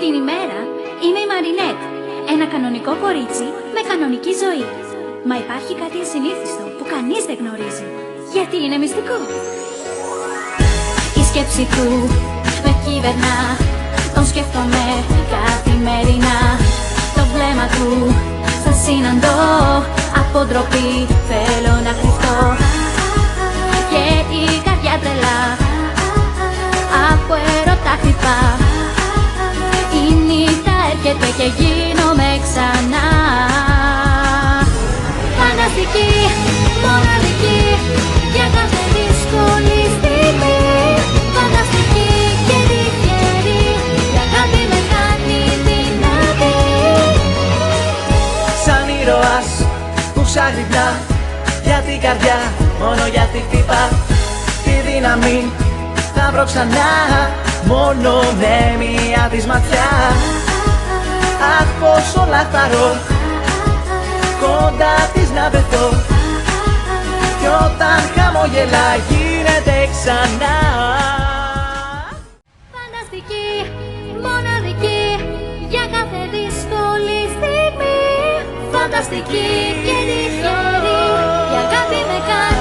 Την ημέρα είμαι η Μαρινέτ, ένα κανονικό κορίτσι με κανονική ζωή. Μα υπάρχει κάτι ασυνήθιστο που κανείς δεν γνωρίζει, γιατί είναι μυστικό. Η σκέψη του με κυβερνά, τον σκέφτομαι καθημερινά. Το βλέμμα του θα συναντώ, από ντροπή θέλω να κρυφτώ. Και η καρδιά τρελά από έρωτα χτυπά. Η νύχτα έρχεται και γίνομαι ξανά φανταστική, μοναδική, για κάθε δύσκολη στιγμή. Φανταστική και τυχερή, η αγάπη με κάνει δυνατή. Σαν ήρωας που ξαγρυπνά, για την καρδιά, μόνο γιατί χτυπά. Τη δύναμη θα βρω ξανά, μόνο με μία της ματιά. Αχ, πόσο λαχταρώ, κοντά της να βρεθώ. Κι όταν χαμογελά γίνεται ξανά Φανταστική, μοναδική, για κάθε δύσκολη στιγμή. Φανταστική και τυχερή, η αγάπη με κάνει